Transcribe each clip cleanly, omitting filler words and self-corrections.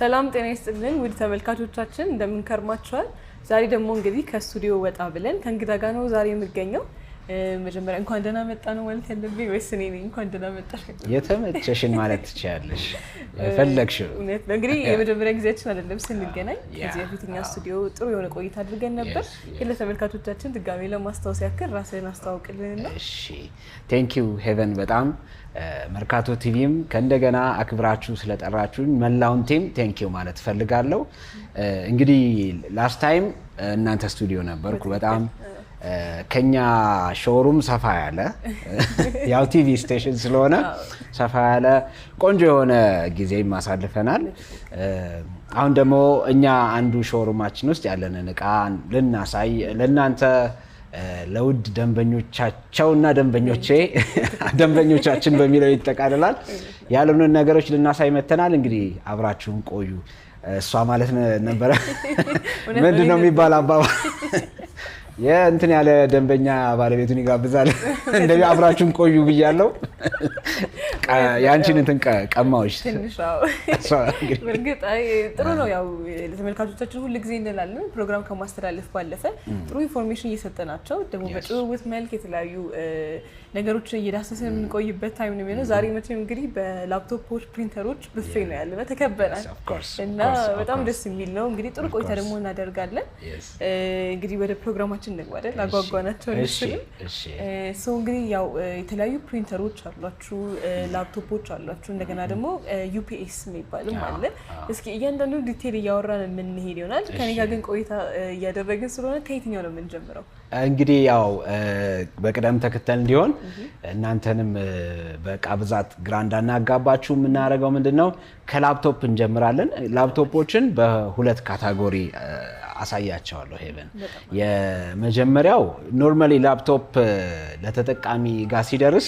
ሰላም ጤና ይስጥልን ውድ ተመልካቾቻችን እንደምን ከርማችኋል? ዛሬ ደግሞ እንግዲህ ከስቱዲዮ ወጣ ብለን ከእንግዳ ጋር ነው ዛሬ የምገኘው። መጀመሪያ እንኳን ደህና መጣ ነው ማለት ያለብኝ ወይስ እኔ ነኝ እንኳን ደህና መጣሽ? የተመቸሽን ማለት ትችያለሽ ፈለግሽው። እውነት ነው እንግዲህ የመጀመሪያ ጊዜያችን አይደለም ስንገናኝ። ከዚህ በፊት እኛ ስቱዲዮ ጥሩ የሆነ ቆይታ አድርገን ነበር። ግን ለተመልካቾቻችን ድጋሜ ለማስታወስ ያክል ራስህን አስተዋውቅልንና። እሺ ቴንክ ዩ ሄቨን በጣም መርካቶ ቲቪም ከእንደገና አክብራችሁ ስለጠራችሁኝ መላውን ቲም ቴንክ ዩ ማለት ፈልጋለሁ። እንግዲህ ላስት ታይም እናንተ ስቱዲዮ ነበርኩ። በጣም ከኛ ሾሩም ሰፋ ያለ ያው ቲቪ ስቴሽን ስለሆነ ሰፋ ያለ ቆንጆ የሆነ ጊዜ ማሳልፈናል። አሁን ደግሞ እኛ አንዱ ሾሩማችን ውስጥ ያለንን እቃ ልናሳይ ለእናንተ ለውድ ደንበኞቻቸውና ደንበኞቻችን በሚለው ይጠቃልላል ያሉንን ነገሮች ልናሳይ መተናል። እንግዲህ አብራችሁን ቆዩ። እሷ ማለት ነበረ ምንድነው የሚባል አባባል የእንትን ያለ ደንበኛ ባለቤቱን ይጋብዛል። እንደዚህ አብራችሁን ቆዩ ብያለሁ። ያንቺን እንትን ቀማዎች ትንሽው በርግጥ ጥሩ ነው። ያው ለተመልካቾቻችን ሁሉ ጊዜ እንላለን ፕሮግራም ከማስተላለፍ ባለፈ ጥሩ ኢንፎርሜሽን እየሰጠናቸው ደግሞ በጭውውት መልክ የተለያዩ ነገሮችን እየዳሰስን የምንቆይበት ታይም ነው የሚሆነው። ዛሬ መቼም እንግዲህ በላፕቶፖች ፕሪንተሮች ብፌ ነው ያለ ተከበናል እና በጣም ደስ የሚል ነው። እንግዲህ ጥሩ ቆይታ ደግሞ እናደርጋለን። እንግዲህ ወደ ፕሮግራማችን እንግባለን። አጓጓናቸው ልሽልም ሰው እንግዲህ ያው የተለያዩ ፕሪንተሮች አሏችሁ፣ ላፕቶፖች አሏችሁ፣ እንደገና ደግሞ ዩፒኤስ የሚባልም አለ። እስኪ እያንዳንዱ ዲቴል እያወራን የምንሄድ ይሆናል። ከኔ ጋር ግን ቆይታ እያደረግን ስለሆነ ከየትኛው ነው የምንጀምረው? እንግዲህ ያው በቅደም ተከተል እንዲሆን እናንተንም በቃ ብዛት ግራ እንዳናጋባችሁ የምናደርገው ምንድነው ከላፕቶፕ እንጀምራለን። ላፕቶፖችን በሁለት ካታጎሪ አሳያቸዋለሁ ሄቨን። የመጀመሪያው ኖርማሊ ላፕቶፕ ለተጠቃሚ ጋር ሲደርስ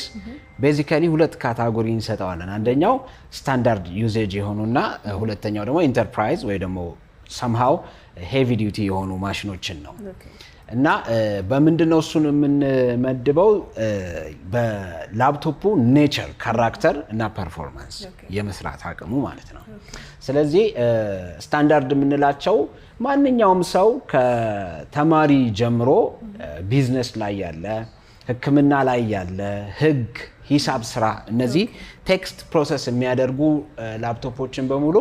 ቤዚካሊ ሁለት ካታጎሪ እንሰጠዋለን። አንደኛው ስታንዳርድ ዩዜጅ የሆኑና ሁለተኛው ደግሞ ኢንተርፕራይዝ ወይ ደግሞ ሰምሃው ሄቪ ዲዩቲ የሆኑ ማሽኖችን ነው። እና በምንድነው እሱን የምንመድበው? በላፕቶፑ ኔቸር ካራክተር እና ፐርፎርማንስ የመስራት አቅሙ ማለት ነው። ስለዚህ ስታንዳርድ የምንላቸው ማንኛውም ሰው ከተማሪ ጀምሮ ቢዝነስ ላይ ያለ፣ ሕክምና ላይ ያለ፣ ህግ፣ ሂሳብ ስራ እነዚህ ቴክስት ፕሮሰስ የሚያደርጉ ላፕቶፖችን በሙሉ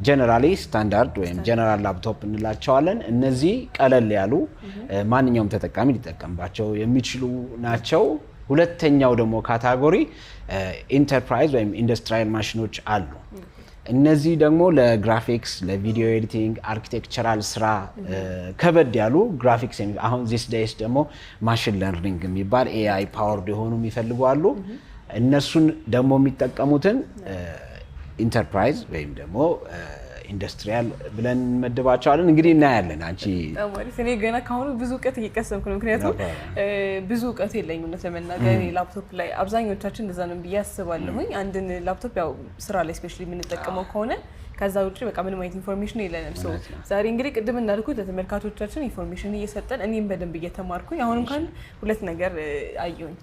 ጀነራሊ ስታንዳርድ ወይም ጀነራል ላፕቶፕ እንላቸዋለን። እነዚህ ቀለል ያሉ ማንኛውም ተጠቃሚ ሊጠቀምባቸው የሚችሉ ናቸው። ሁለተኛው ደግሞ ካታጎሪ ኢንተርፕራይዝ ወይም ኢንዱስትሪያል ማሽኖች አሉ። እነዚህ ደግሞ ለግራፊክስ፣ ለቪዲዮ ኤዲቲንግ፣ አርኪቴክቸራል ስራ ከበድ ያሉ ግራፊክስ አሁን ዚስ ዴይስ ደግሞ ማሽን ለርኒንግ የሚባል ኤአይ ፓወርድ የሆኑ የሚፈልጉ አሉ። እነሱን ደግሞ የሚጠቀሙትን ኢንተርፕራይዝ ወይም ደግሞ ኢንዱስትሪያል ብለን እንመድባቸዋለን። እንግዲህ እናያለን። አንቺ እኔ ገና ካሁኑ ብዙ እውቀት እየቀሰምኩ ነው። ምክንያቱም ብዙ እውቀት የለኝም ለተመናገር ላፕቶፕ ላይ አብዛኞቻችን እንደዛ ነው ብዬ አስባለሁኝ። አንድን ላፕቶፕ ያው ስራ ላይ ስፔሻሊ የምንጠቀመው ከሆነ ከዛ ውጪ በቃ ምንም አይነት ኢንፎርሜሽን የለንም። ሶ ዛሬ እንግዲህ ቅድም እንዳልኩት ለተመልካቾቻችን ኢንፎርሜሽን እየሰጠን እኔም በደንብ እየተማርኩኝ አሁን እንኳን ሁለት ነገር አየሁኝ።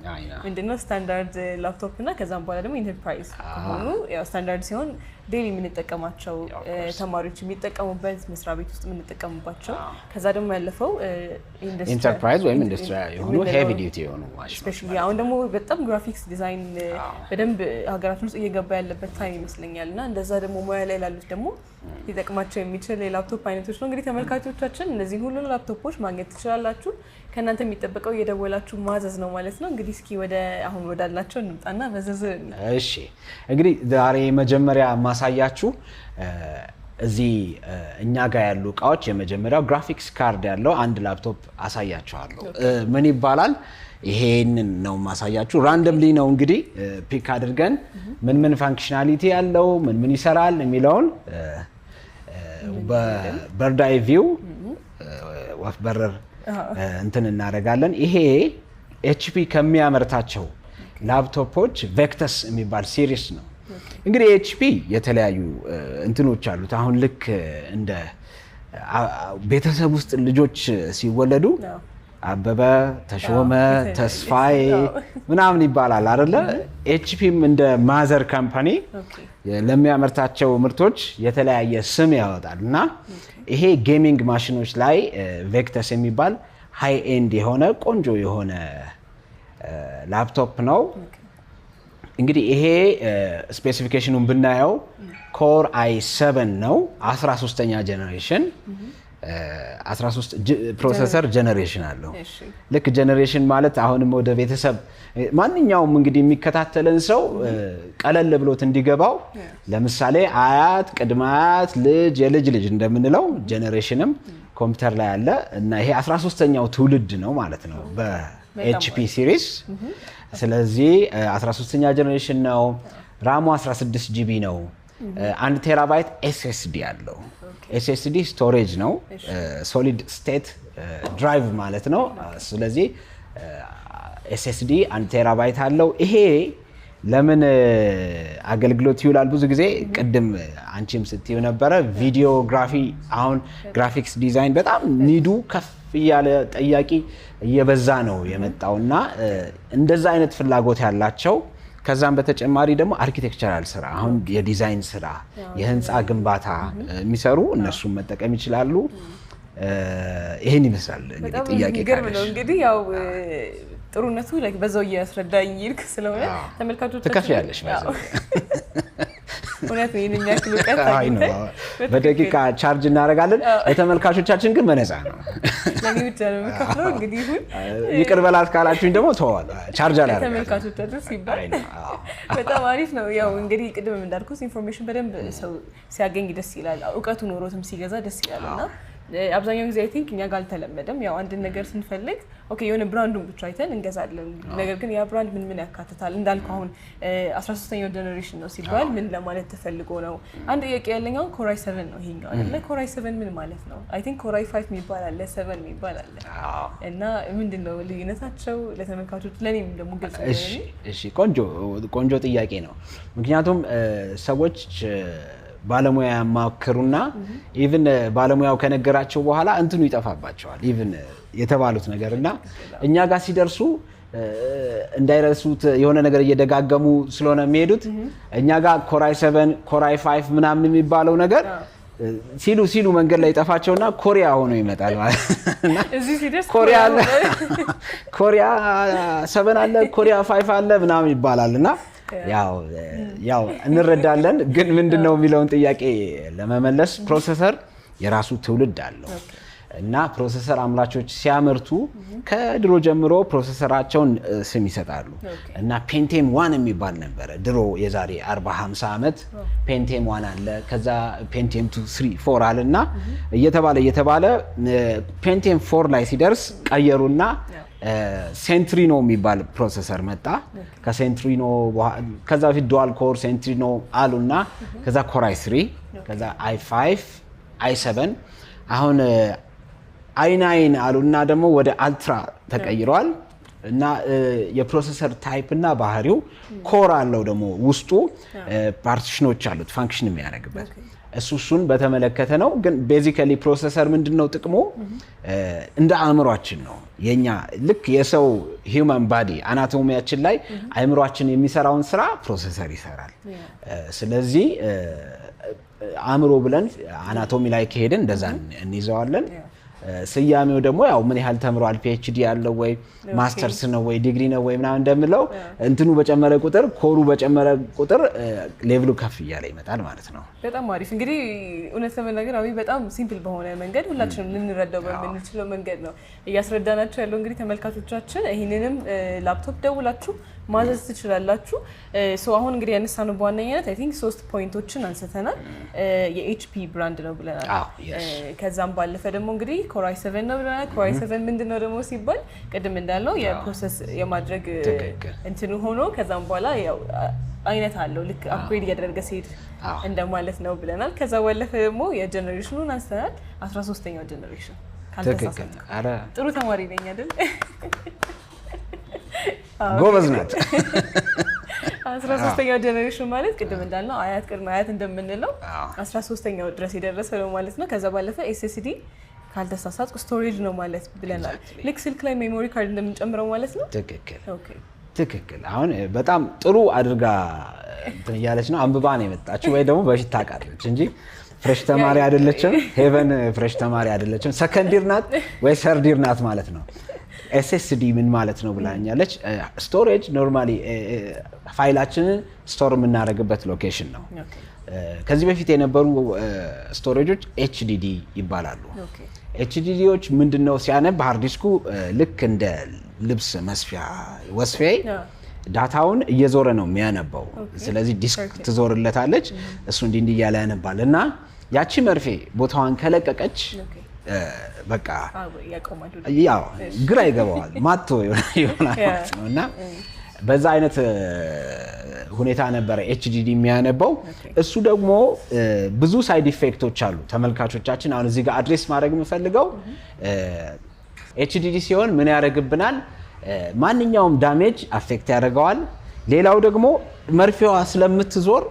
ምንድነው ስታንዳርድ ላፕቶፕ እና ከዛም በኋላ ደግሞ ኢንተርፕራይዝ ከሆኑ ያው ስታንዳርድ ሲሆን ዴይሊ የምንጠቀማቸው ተማሪዎች የሚጠቀሙበት መስሪያ ቤት ውስጥ የምንጠቀሙባቸው፣ ከዛ ደግሞ ያለፈው ኢንተርፕራይዝ ወይም ኢንዱስትሪያል የሆኑ ሄቪ ዲዩቲ የሆኑ ማሽኖች። ስፔሻሊ አሁን ደግሞ በጣም ግራፊክስ ዲዛይን በደንብ ሀገራችን ውስጥ እየገባ ያለበት ታይም ይመስለኛል እና እንደዛ ደግሞ ሙያ ላይ ላሉት ደግሞ ሊጠቅማቸው የሚችል የላፕቶፕ አይነቶች ነው። እንግዲህ ተመልካቾቻችን እነዚህ ሁሉ ላፕቶፖች ማግኘት ትችላላችሁ። ከእናንተ የሚጠበቀው እየደወላችሁ ማዘዝ ነው ማለት ነው። እንግዲህ እስኪ አሁን ወዳላቸው እንምጣና በዝርዝር። እሺ እንግዲህ ዛሬ መጀመሪያ ማሳያችሁ እዚህ እኛ ጋር ያሉ እቃዎች የመጀመሪያው ግራፊክስ ካርድ ያለው አንድ ላፕቶፕ አሳያችኋለሁ። ምን ይባላል? ይሄንን ነው ማሳያችሁ። ራንደምሊ ነው እንግዲህ ፒክ አድርገን ምን ፋንክሽናሊቲ ያለው ምን ይሰራል የሚለውን በበርድ አይ ቪው ወፍ በረር እንትን እናደርጋለን። ይሄ ኤችፒ ከሚያመርታቸው ላፕቶፖች ቬክተስ የሚባል ሲሪስ ነው። እንግዲህ ኤችፒ የተለያዩ እንትኖች አሉት። አሁን ልክ እንደ ቤተሰብ ውስጥ ልጆች ሲወለዱ አበበ፣ ተሾመ፣ ተስፋዬ ምናምን ይባላል አይደለ? ኤችፒም እንደ ማዘር ካምፓኒ ለሚያመርታቸው ምርቶች የተለያየ ስም ያወጣል እና ይሄ ጌሚንግ ማሽኖች ላይ ቬክተስ የሚባል ሃይ ኤንድ የሆነ ቆንጆ የሆነ ላፕቶፕ ነው። እንግዲህ ይሄ ስፔሲፊኬሽኑን ብናየው ኮር i7 ነው 13ኛ ጀነሬሽን 13 ፕሮሰሰር ጀነሬሽን አለው። ልክ ጀነሬሽን ማለት አሁንም ወደ ቤተሰብ ማንኛውም እንግዲህ የሚከታተለን ሰው ቀለል ብሎት እንዲገባው ለምሳሌ አያት፣ ቅድመ አያት፣ ልጅ፣ የልጅ ልጅ እንደምንለው ጀነሬሽንም ኮምፒውተር ላይ አለ እና ይሄ 13ኛው ትውልድ ነው ማለት ነው በኤችፒ ሲሪስ። ስለዚህ 13ኛ ጀነሬሽን ነው። ራሙ 16 ጂቢ ነው። 1 ቴራባይት ኤስኤስዲ አለው። ኤስኤስዲ ስቶሬጅ ነው፣ ሶሊድ ስቴት ድራይቭ ማለት ነው። ስለዚህ ኤስኤስዲ 1 ቴራባይት አለው። ይሄ ለምን አገልግሎት ይውላል? ብዙ ጊዜ ቅድም አንቺም ስትዩ ነበረ ቪዲዮግራፊ፣ አሁን ግራፊክስ ዲዛይን በጣም ኒዱ ከፍ እያለ ጠያቂ እየበዛ ነው የመጣውና እንደዛ አይነት ፍላጎት ያላቸው ከዛም በተጨማሪ ደግሞ አርኪቴክቸራል ስራ፣ አሁን የዲዛይን ስራ፣ የህንፃ ግንባታ የሚሰሩ እነሱን መጠቀም ይችላሉ። ይሄን ይመስላል እንግዲህ ጥያቄ ካለሽ እንግዲህ ያው ጥሩነቱ ላይክ በዛው እያስረዳኝ ይልክ ስለሆነ ተመልካቾቻችን ትከፍያለሽ ማለት ነው። እውነት ነው። ይሄን የሚያክሉ ቀጥ በደቂቃ ቻርጅ እናደርጋለን። ለተመልካቾቻችን ግን በነፃ ነው። ለኔ ብቻ ነው የምከፍለው። እንግዲህ ይቅር በላት ካላችሁኝ ደግሞ ተዋል ቻርጅ አላደርጋለሁ። ተመልካቾቻችን ሲባል በጣም አሪፍ ነው። ያው እንግዲህ ቅድም እንዳልኩት ኢንፎርሜሽን በደንብ ሰው ሲያገኝ ደስ ይላል። እውቀቱ ኖሮትም ሲገዛ ደስ ይላልና አብዛኛው ጊዜ አይ ቲንክ እኛ ጋር አልተለመደም። ያው አንድ ነገር ስንፈልግ ኦኬ የሆነ ብራንዱን ብቻ አይተን እንገዛለን። ነገር ግን ያ ብራንድ ምን ያካትታል እንዳልኩ አሁን 13ኛው ጀነሬሽን ነው ሲባል ምን ለማለት ተፈልጎ ነው? አንድ ጥያቄ ያለኝ አሁን ኮር i7 ነው ይሄኛው አይደለ? ኮር i7 ምን ማለት ነው? አይ ቲንክ ኮር i5 የሚባል አለ፣ 7 የሚባል አለ እና ምንድነው ልዩነታቸው ለተመልካቾች ለኔም ደግሞ ግልጽ ነው? እሺ ቆንጆ ጥያቄ ነው። ምክንያቱም ሰዎች ባለሙያ ያማከሩና ኢቭን ባለሙያው ከነገራቸው በኋላ እንትኑ ይጠፋባቸዋል ኢቭን የተባሉት ነገርና እኛ ጋር ሲደርሱ እንዳይረሱት የሆነ ነገር እየደጋገሙ ስለሆነ የሚሄዱት እኛ ጋር ኮር i7 ኮር i5 ምናምን የሚባለው ነገር ሲሉ መንገድ ላይ ጠፋቸውና ኮሪያ ሆኖ ይመጣል ማለት እና እዚህ ሲደርስ ኮሪያ 7 አለ፣ ኮሪያ 5 አለ ምናምን ይባላልና ያው እንረዳለን። ግን ምንድነው የሚለውን ጥያቄ ለመመለስ ፕሮሰሰር የራሱ ትውልድ አለው እና ፕሮሰሰር አምራቾች ሲያመርቱ ከድሮ ጀምሮ ፕሮሰሰራቸውን ስም ይሰጣሉ እና ፔንቴም 1 የሚባል ነበረ ድሮ የዛሬ 40-50 ዓመት ፔንቴም 1 አለ፣ ከዛ ፔንቴም 2 3 4 አለና እየተባለ ፔንቴም 4 ላይ ሲደርስ ቀየሩና ሴንትሪኖ የሚባል ፕሮሰሰር መጣ። ከሴንትሪኖ ከዛ በፊት ዱዋል ኮር ሴንትሪኖ አሉና ከዛ ኮር i3 ከዛ i5 i7 አሁን i9 አሉና ደግሞ ወደ አልትራ ተቀይረዋል እና የፕሮሰሰር ታይፕ እና ባህሪው ኮር አለው ደግሞ ውስጡ ፓርቲሽኖች አሉት ፋንክሽን የሚያደርግበት እሱን በተመለከተ ነው። ግን ቤዚካሊ ፕሮሰሰር ምንድነው ጥቅሙ? እንደ አእምሯችን ነው። የኛ ልክ የሰው ሂውማን ባዲ አናቶሚያችን ላይ አእምሯችን የሚሰራውን ስራ ፕሮሰሰር ይሰራል። ስለዚህ አእምሮ ብለን አናቶሚ ላይ ከሄድን እንደዛ እንይዘዋለን። ስያሜው ደግሞ ያው ምን ያህል ተምሯል፣ ፒኤችዲ ያለው ወይ ማስተርስ ነው ወይ ዲግሪ ነው ወይ ምናምን እንደምለው እንትኑ በጨመረ ቁጥር ኮሩ በጨመረ ቁጥር ሌቭሉ ከፍ እያለ ይመጣል ማለት ነው። በጣም አሪፍ። እንግዲህ እውነት ለመናገር አሁን በጣም ሲምፕል በሆነ መንገድ ሁላችንም ልንረዳው በምንችለው መንገድ ነው እያስረዳናችሁ ያለው። እንግዲህ ተመልካቾቻችን ይህንንም ላፕቶፕ ደውላችሁ ማዘዝ ትችላላችሁ። አሁን እንግዲህ ያነሳነው በዋነኛነት አይ ቲንክ 3 ፖይንቶችን አንስተናል። የኤችፒ ብራንድ ነው ብለናል። ከዛም ባለፈ ደግሞ እንግዲህ ኮር i7 ነው ብለናል። ኮር i7 ምንድነው ደግሞ ሲባል ቅድም እንዳልነው የፕሮሰስ የማድረግ እንትኑ ሆኖ ከዛም በኋላ ያው አይነት አለው ልክ አፕግሬድ እያደረገ ሲሄድ እንደማለት ነው ብለናል። ከዛ ባለፈ ደግሞ የጀነሬሽኑን አንስተናል። 13ኛው ጀነሬሽን ካልተሳሳትኩ ጥሩ ተማሪ ነኝ አይደል? ጎበዝ ናት። 13ኛው ጀነሬሽን ማለት ቅድም እንዳልነው አያት ቅድመ አያት እንደምንለው 13ኛው ድረስ የደረሰ ነው ማለት ነው። ከዛ ባለፈ ኤስኤስዲ ካልተሳሳትኩ ስቶሬጅ ነው ማለት ብለናል። ልክ ስልክ ላይ ሜሞሪ ካርድ እንደምንጨምረው ማለት ነው። ትክክል። አሁን በጣም ጥሩ አድርጋ እንትን እያለች ነው አንብባ ነው የመጣችው፣ ወይ ደግሞ በፊት ታውቃለች እንጂ ፍሬሽ ተማሪ አይደለችም። ሄቨን ፍሬሽ ተማሪ አይደለችም። ሰከንዲር ናት ወይ ሰርዲር ናት ማለት ነው። ኤስኤስዲ ምን ማለት ነው ብላኛለች። ስቶሬጅ ኖርማሊ ፋይላችንን ስቶር የምናደርግበት ሎኬሽን ነው። ከዚህ በፊት የነበሩ ስቶሬጆች ኤችዲዲ ይባላሉ። ኤችዲዲዎች ምንድነው ሲያነብ ሃርድ ዲስኩ ልክ እንደ ልብስ መስፊያ ወስፌ ዳታውን እየዞረ ነው የሚያነባው። ስለዚህ ዲስክ ትዞርለታለች፣ እሱ እንዲህ እያለ ያነባል እና ያቺ መርፌ ቦታዋን ከለቀቀች በቃ ያው ግራ ይገባዋል፣ ማቶ ይሆናል ማለት ነው። እና በዛ አይነት ሁኔታ ነበረ ኤችዲዲ የሚያነባው። እሱ ደግሞ ብዙ ሳይድ ኢፌክቶች አሉ ተመልካቾቻችን። አሁን እዚህ ጋር አድሬስ ማድረግ የምፈልገው ኤችዲዲ ሲሆን ምን ያደርግብናል? ማንኛውም ዳሜጅ አፌክት ያደርገዋል። ሌላው ደግሞ መርፌዋ ስለምትዞር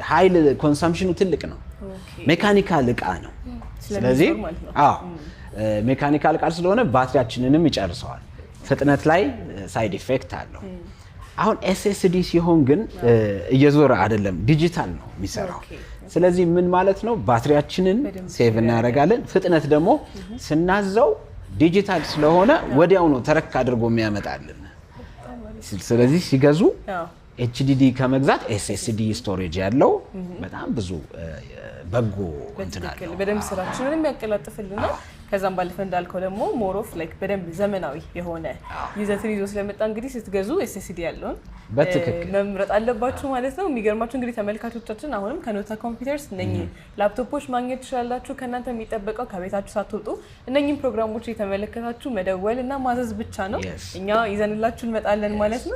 ኃይል ኮንሰምፕሽኑ ትልቅ ነው። ሜካኒካል እቃ ነው። ስለዚህ ሜካኒካል እቃ ስለሆነ ባትሪያችንንም ይጨርሰዋል። ፍጥነት ላይ ሳይድ ኢፌክት አለው። አሁን ኤስኤስዲ ሲሆን ግን እየዞረ አይደለም፣ ዲጂታል ነው የሚሰራው። ስለዚህ ምን ማለት ነው? ባትሪያችንን ሴቭ እናደርጋለን። ፍጥነት ደግሞ ስናዘው ዲጂታል ስለሆነ ወዲያው ነው ተረክ አድርጎ የሚያመጣልን። ስለዚህ ሲገዙ ኤችዲዲ ከመግዛት ኤስኤስዲ ስቶሬጅ ያለው በጣም ብዙ በጎ እንትን አለው። በደንብ ስራችንን ያቀላጥፍልናል። ከዛም ባለፈ እንዳልከው ደግሞ ሞር ኦፍ ላይክ በደንብ ዘመናዊ የሆነ ይዘትን ይዞ ስለመጣ እንግዲህ ስትገዙ ኤስኤስዲ ያለውን መምረጥ አለባችሁ ማለት ነው። የሚገርማችሁ እንግዲህ ተመልካቾቻችን አሁንም ከኖታ ኮምፒውተርስ እነኚህ ላፕቶፖች ማግኘት ትችላላችሁ። ከእናንተ የሚጠበቀው ከቤታችሁ ሳትወጡ እነኚህን ፕሮግራሞች የተመለከታችሁ መደወል እና ማዘዝ ብቻ ነው። እኛ ይዘንላችሁ እንመጣለን ማለት ነው።